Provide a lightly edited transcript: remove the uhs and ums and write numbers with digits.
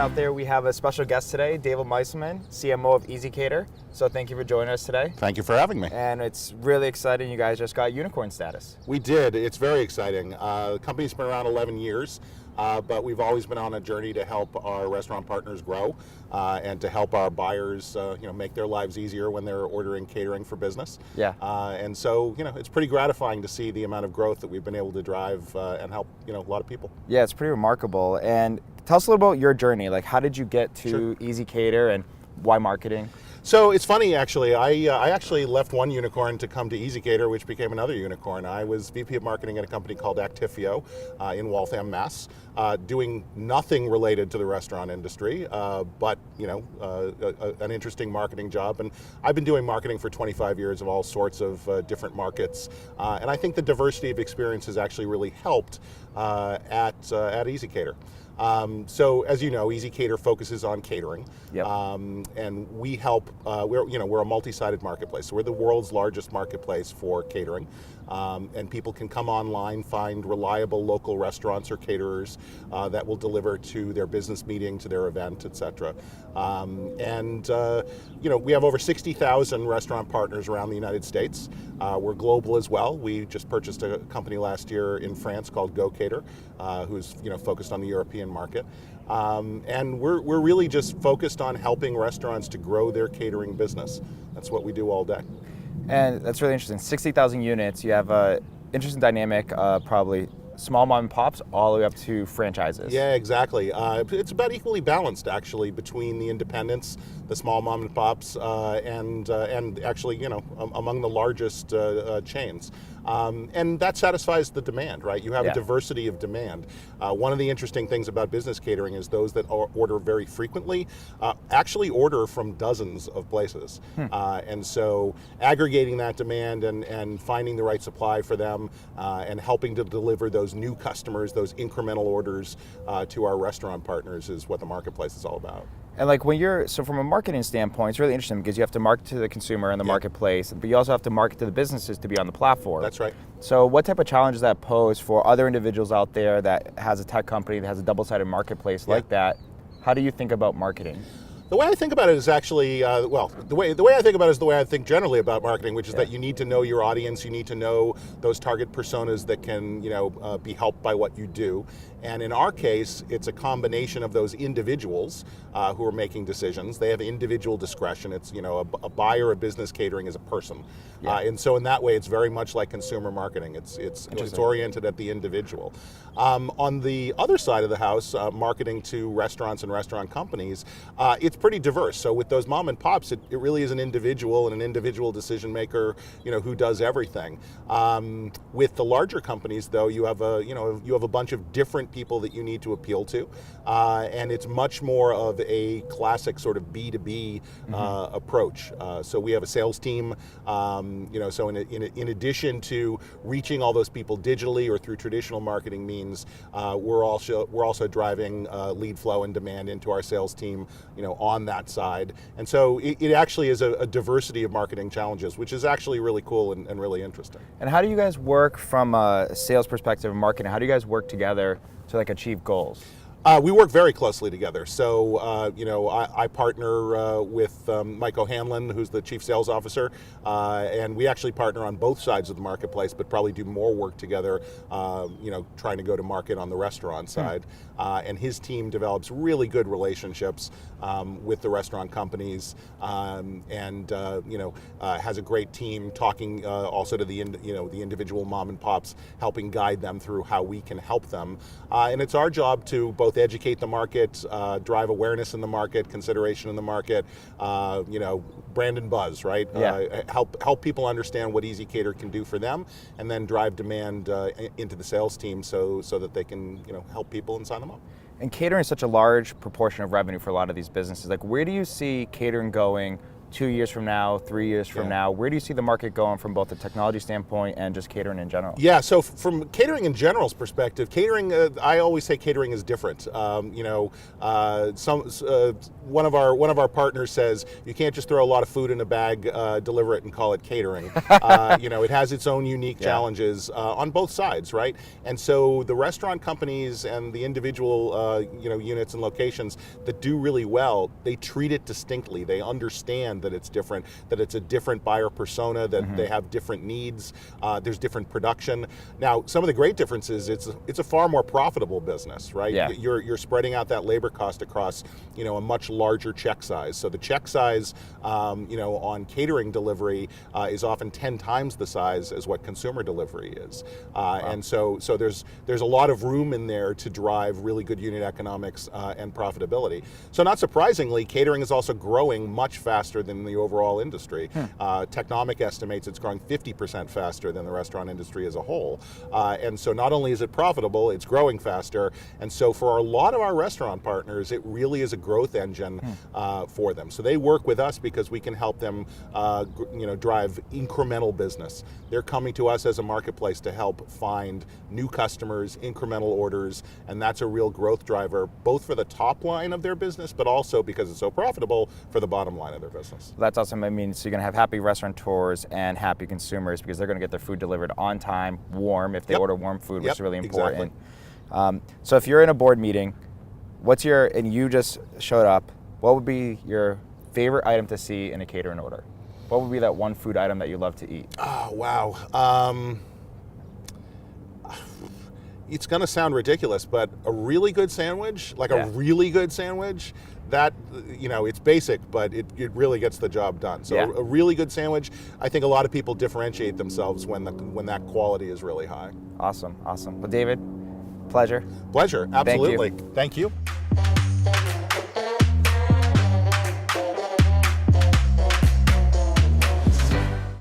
out there, we have a special guest today, David Meiselman, CMO of EZ Caterer. So thank you for joining us today. Thank you for having me. And it's really exciting. You guys just got unicorn status. We did. It's very exciting. The company's been around 11 years, but we've always been on a journey to help our restaurant partners grow and to help our buyers, make their lives easier when they're ordering catering for business. Yeah. And so, it's pretty gratifying to see the amount of growth that we've been able to drive and help, a lot of people. Yeah, it's pretty remarkable. And tell us a little about your journey. Like, how did you get to EZ Caterer and why marketing? So it's funny, actually. I actually left one unicorn to come to EZ Caterer, which became another unicorn. I was VP of marketing at a company called Actifio in Waltham, Mass, doing nothing related to the restaurant industry, but an interesting marketing job. And I've been doing marketing for 25 years of all sorts of different markets, and I think the diversity of experience has actually really helped at EZ Caterer. So as you know, EZ Caterer focuses on catering, and we help. We're a multi-sided marketplace. So we're the world's largest marketplace for catering, and people can come online, find reliable local restaurants or caterers that will deliver to their business meeting, to their event, etc. We have over 60,000 restaurant partners around the United States. We're global as well. We just purchased a company last year in France called GoCater, who's focused on the European market. And we're really just focused on helping restaurants to grow their catering business. That's what we do all day. And that's really interesting. 60,000 units. You have an interesting dynamic, probably small mom and pops all the way up to franchises. Yeah, exactly. It's about equally balanced, actually, between the independents, the small mom and pops, and actually, among the largest chains. And that satisfies the demand, right? You have a diversity of demand. One of the interesting things about business catering is those that order very frequently actually order from dozens of places. And so aggregating that demand and finding the right supply for them and helping to deliver those new customers, those incremental orders to our restaurant partners is what the marketplace is all about. And like so from a marketing standpoint, it's really interesting because you have to market to the consumer in the marketplace, but you also have to market to the businesses to be on the platform. That's right. So what type of challenges that pose for other individuals out there that has a tech company that has a double-sided marketplace like that? How do you think about marketing? The way I think about it is actually, the way I think about it is the way I think generally about marketing, which is that you need to know your audience, you need to know those target personas that can, be helped by what you do. And in our case, it's a combination of those individuals who are making decisions. They have individual discretion. It's, a buyer of business catering is a person. And so in that way, it's very much like consumer marketing. It's oriented at the individual. On the other side of the house, marketing to restaurants and restaurant companies, it's pretty diverse. So with those mom and pops, it really is an individual and an individual decision maker, who does everything. With the larger companies, though, you have a bunch of different people that you need to appeal to, and it's much more of a classic sort of B2B approach. So we have a sales team, so in addition to reaching all those people digitally or through traditional marketing means, we're also driving lead flow and demand into our sales team, on that side. And so it actually is a diversity of marketing challenges, which is actually really cool and really interesting. And how do you guys work from a sales perspective and marketing? How do you guys work together to achieve goals? We work very closely together. So, I partner with Mike O'Hanlon, who's the Chief Sales Officer, and we actually partner on both sides of the marketplace, but probably do more work together, trying to go to market on the restaurant side. And his team develops really good relationships with the restaurant companies, and has a great team talking also to the individual mom and pops, helping guide them through how we can help them. And it's our job to both educate the market, drive awareness in the market, consideration in the market, brand and buzz, right? Help people understand what EZ Caterer can do for them, and then drive demand into the sales team so that they can help people and sign them up. And catering is such a large proportion of revenue for a lot of these businesses. Like, where do you see catering going 2 years from now, 3 years from Yeah. now? Where do you see the market going from both the technology standpoint and just catering in general? Yeah, so from catering in general's perspective, catering, I always say catering is different. One of our partners says you can't just throw a lot of food in a bag, deliver it, and call it catering. It has its own unique challenges on both sides, right? And so the restaurant companies and the individual units and locations that do really well, they treat it distinctly. They understand that it's different, that it's a different buyer persona, that they have different needs. There's different production. Now, some of the great differences, it's a far more profitable business, right? Yeah. You're spreading out that labor cost across a much larger check size. So the check size on catering delivery is often 10 times the size as what consumer delivery is. And so there's a lot of room in there to drive really good unit economics and profitability. So not surprisingly, catering is also growing much faster than the overall industry. Technomic estimates it's growing 50% faster than the restaurant industry as a whole. And so not only is it profitable, it's growing faster. And so for a lot of our restaurant partners, it really is a growth engine for them. So they work with us because we can help them drive incremental business. They're coming to us as a marketplace to help find new customers, incremental orders, and that's a real growth driver, both for the top line of their business, but also because it's so profitable for the bottom line of their business. That's awesome. I mean, so you're going to have happy restaurateurs and happy consumers because they're going to get their food delivered on time, warm, if they order warm food, which is really important. Exactly. So if you're in a board meeting, and you just showed up, what would be your favorite item to see in a catering order? What would be that one food item that you love to eat? Oh, wow. It's going to sound ridiculous, but a really good sandwich, a really good sandwich, that, it's basic, but it really gets the job done. So a really good sandwich, I think a lot of people differentiate themselves when that quality is really high. Awesome. Well, David, pleasure. Absolutely. Thank you.